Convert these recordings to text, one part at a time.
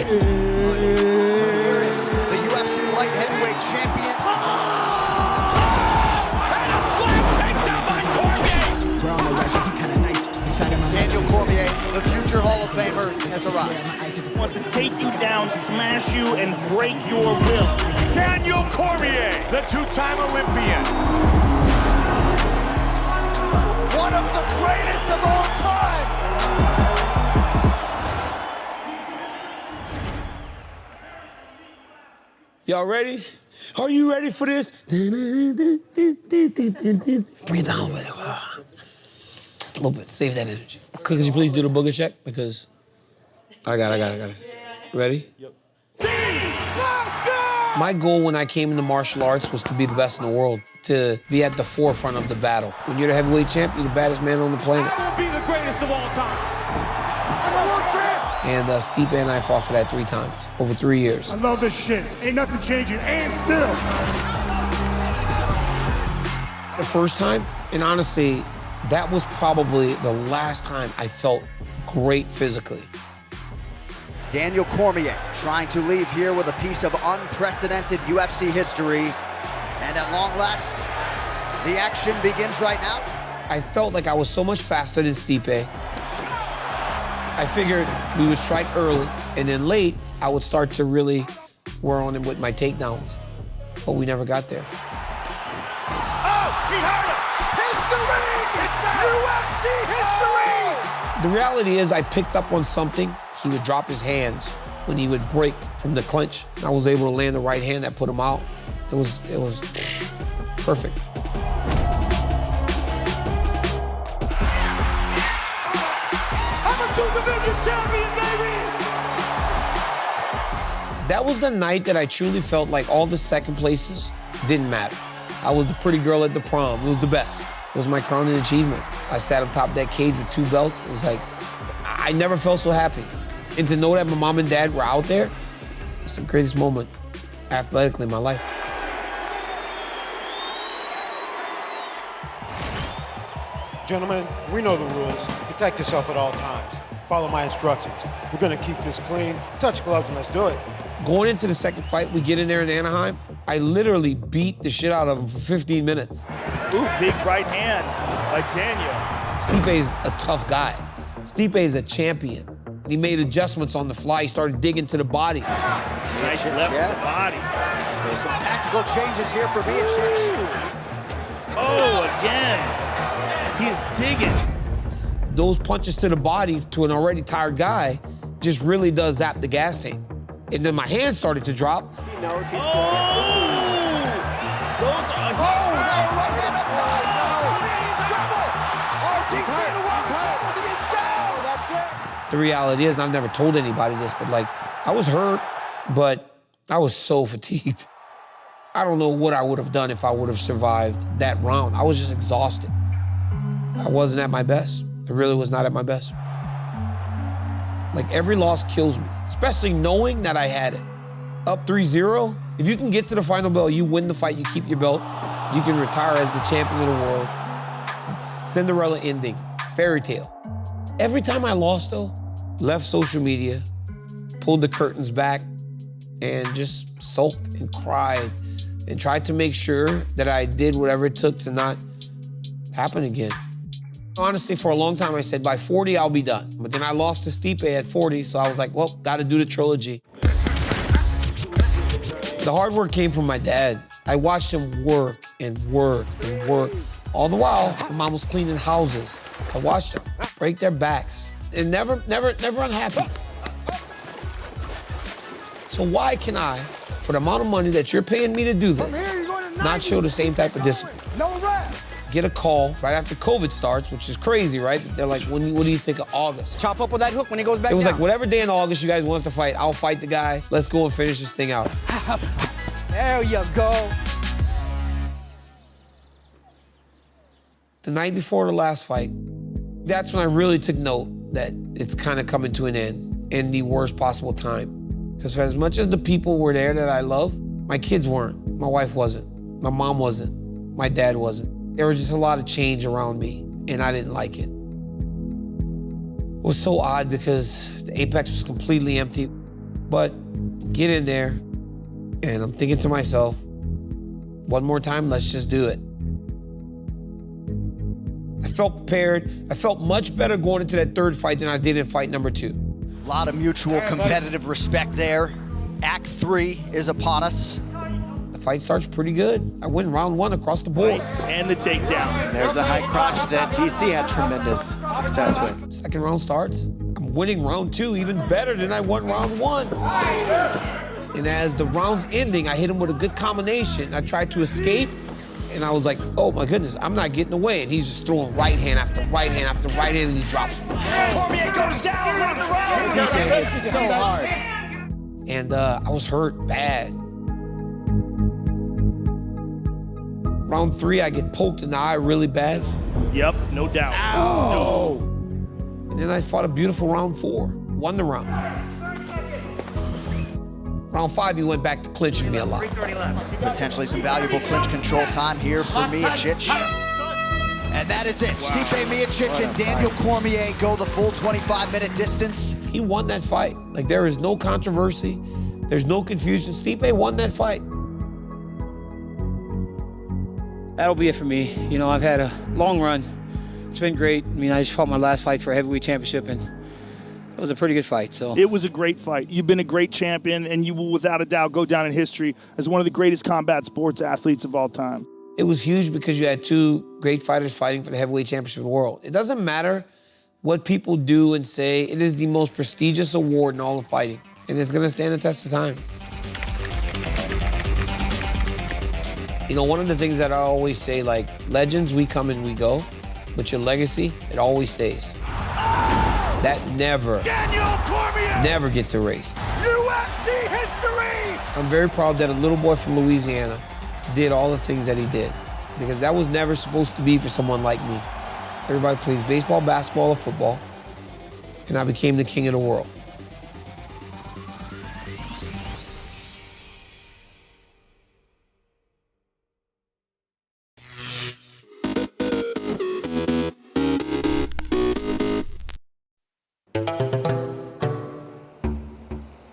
Here is the UFC light heavyweight champion. And a slam takedown by Cormier. Daniel Cormier, the future Hall of Famer, has arrived. Wants to take you down, smash you, and break your will. Daniel Cormier, the two-time Olympian. One of the greatest of all time. Y'all ready? Are you ready for this? Breathe down with it. Just a little bit. Save that energy. Could you please do the booger check? Because I got it. Ready? Yep. My goal when I came into martial arts was to be the best in the world, to be at the forefront of the battle. When you're the heavyweight champ, you're the baddest man on the planet. I will be the greatest of all time. I'm a world champ. And Stipe and I fought for that 3 times, over 3 years. I love this shit. Ain't nothing changing, and still. The first time, and honestly, that was probably the last time I felt great physically. Daniel Cormier trying to leave here with a piece of unprecedented UFC history. And at long last, the action begins right now. I felt like I was so much faster than Stipe. I figured we would strike early, and then late, I would start to really wear on him with my takedowns. But we never got there. Oh, he hurt him. History! UFC history! The reality is I picked up on something. He would drop his hands when he would break from the clinch. I was able to land the right hand that put him out. It was perfect. I'm a two-division champion, baby! That was the night that I truly felt like all the second places didn't matter. I was the pretty girl at the prom. It was the best. It was my crowning achievement. I sat on top of that cage with 2 belts. It was like, I never felt so happy. And to know that my mom and dad were out there, it's the greatest moment athletically in my life. Gentlemen, we know the rules. Protect yourself at all times. Follow my instructions. We're gonna keep this clean. Touch gloves and let's do it. Going into the second fight, we get in there in Anaheim, I literally beat the shit out of him for 15 minutes. Ooh, big right hand by Daniel. Stipe's a tough guy. Stipe is a champion. And he made adjustments on the fly. He started digging to the body. Nice left to the body. So some tactical changes here for Miocic. Oh, again. He is digging. Those punches to the body to an already tired guy just really does zap the gas tank. And then my hand started to drop. He knows he's Oh! Those are... Oh, now right hand up top. Cormier in trouble. RDC in the world trouble. He is down. That's it. The reality is, and I've never told anybody this, but like, I was hurt, but I was so fatigued. I don't know what I would have done if I would have survived that round. I was just exhausted. I wasn't at my best. I really was not at my best. Like, every loss kills me, especially knowing that I had it. Up 3-0, if you can get to the final bell, you win the fight, you keep your belt, you can retire as the champion of the world. Cinderella ending, fairy tale. Every time I lost, though, left social media, pulled the curtains back, and just sulked and cried and tried to make sure that I did whatever it took to not happen again. Honestly, for a long time, I said, by 40, I'll be done. But then I lost to Stipe at 40, so I was like, well, gotta do the trilogy. The hard work came from my dad. I watched him work and work and work. All the while, my mom was cleaning houses. I watched them break their backs and never unhappy. So why can I, for the amount of money that you're paying me to do this, not show the same type of discipline? No rap. Get a call right after COVID starts, which is crazy, right? They're like, what do you think of August? Chop up with that hook when he goes back It was down. like, whatever day in August you guys want us to fight, I'll fight the guy. Let's go and finish this thing out. There you go. The night before the last fight, that's when I really took note that it's kind of coming to an end in the worst possible time. Because for as much as the people were there that I love, my kids weren't. My wife wasn't. My mom wasn't. My dad wasn't. There was just a lot of change around me, and I didn't like it. It was so odd because the Apex was completely empty, But get in there, and I'm thinking to myself, one more time, let's just do it. I felt prepared. I felt much better going into that third fight than I did in fight number 2. A lot of mutual competitive respect there. Act 3 is upon us. The fight starts pretty good. I win round 1 across the board. And the takedown. There's the high crotch that DC had tremendous success with. Second round starts. I'm winning round 2 even better than I won round 1. And as the round's ending, I hit him with a good combination. I tried to escape, and I was like, oh my goodness, I'm not getting away. And he's just throwing right hand after right hand after right hand, and he drops me. Cormier goes down, win the round. TK hits so hard. And I was hurt bad. Round 3, I get poked in the eye really bad. Yep, no doubt. Oh! And then I fought a beautiful round 4, won the round. Round 5, he went back to clinching me a lot. Potentially some valuable clinch control time here for Miocic. And that is it. Stipe Miocic and Daniel Cormier go the full 25-minute distance. He won that fight. Like, there is no controversy. There's no confusion. Stipe won that fight. That'll be it for me. You know, I've had a long run. It's been great. I mean, I just fought my last fight for a heavyweight championship, and it was a pretty good fight. So it was a great fight. You've been a great champion, and you will without a doubt go down in history as one of the greatest combat sports athletes of all time. It was huge because you had 2 great fighters fighting for the heavyweight championship of the world. It doesn't matter what people do and say. It is the most prestigious award in all of fighting, and it's gonna stand the test of time. You know, one of the things that I always say, like, legends, we come and we go, but your legacy, it always stays. That never gets erased. UFC history! I'm very proud that a little boy from Louisiana did all the things that he did, because that was never supposed to be for someone like me. Everybody plays baseball, basketball, or football, and I became the king of the world.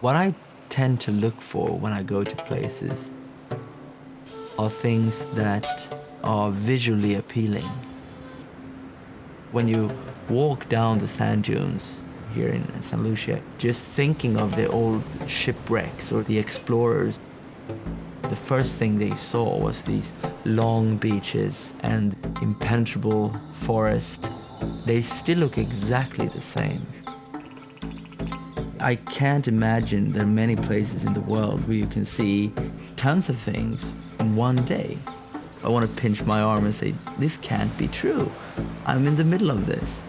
What I tend to look for when I go to places are things that are visually appealing. When you walk down the sand dunes here in St. Lucia, just thinking of the old shipwrecks or the explorers, the first thing they saw was these long beaches and impenetrable forest. They still look exactly the same. I can't imagine there are many places in the world where you can see tons of things in one day. I want to pinch my arm and say, this can't be true. I'm in the middle of this.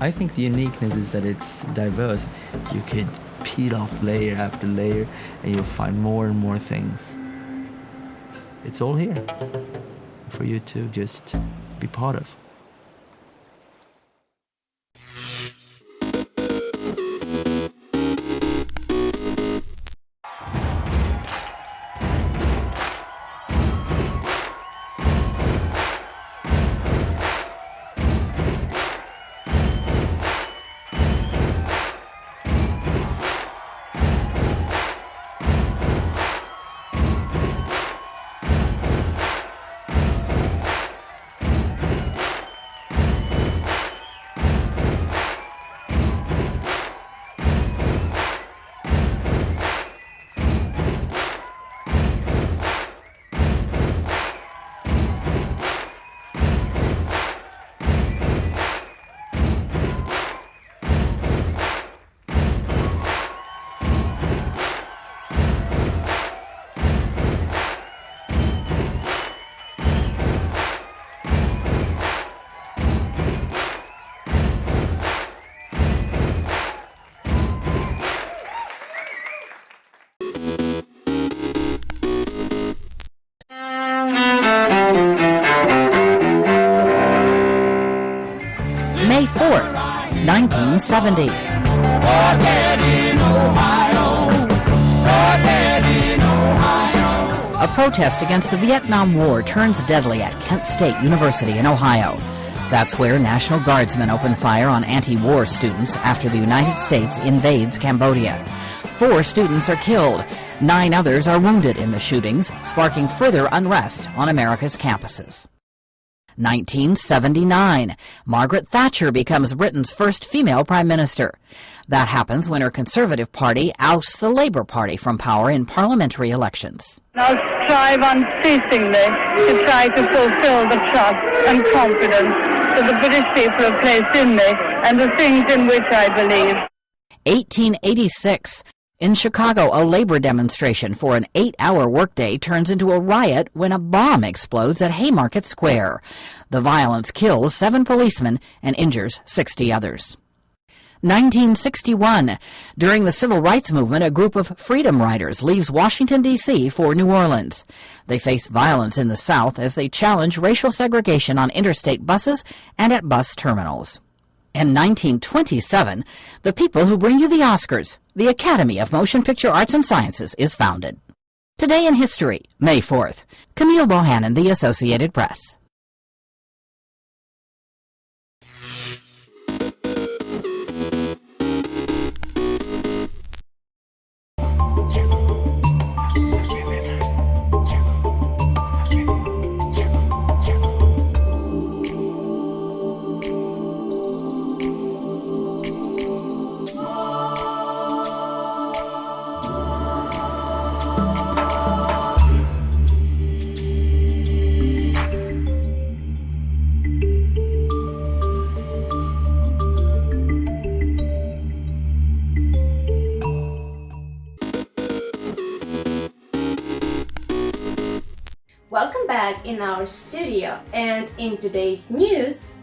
I think the uniqueness is that it's diverse. You could peel off layer after layer and you'll find more and more things. It's all here for you to just be part of. May 4th, 1970. A protest against the Vietnam War turns deadly at Kent State University in Ohio. That's where National Guardsmen open fire on anti-war students after the United States invades Cambodia. 4 students are killed. 9 others are wounded in the shootings, sparking further unrest on America's campuses. 1979. Margaret Thatcher becomes Britain's first female prime minister. That happens when her Conservative Party ousts the Labour Party from power in parliamentary elections. I'll strive unceasingly to try to fulfill the trust and confidence that the British people have placed in me and the things in which I believe. 1886. In Chicago, a labor demonstration for an 8-hour workday turns into a riot when a bomb explodes at Haymarket Square. The violence kills 7 policemen and injures 60 others. 1961. During the Civil Rights Movement, a group of Freedom Riders leaves Washington, D.C. for New Orleans. They face violence in the South as they challenge racial segregation on interstate buses and at bus terminals. In 1927, the people who bring you the Oscars, the Academy of Motion Picture Arts and Sciences, is founded. Today in History, May 4th. Camille Bohannon, The Associated Press. Welcome back in our studio, and in today's news,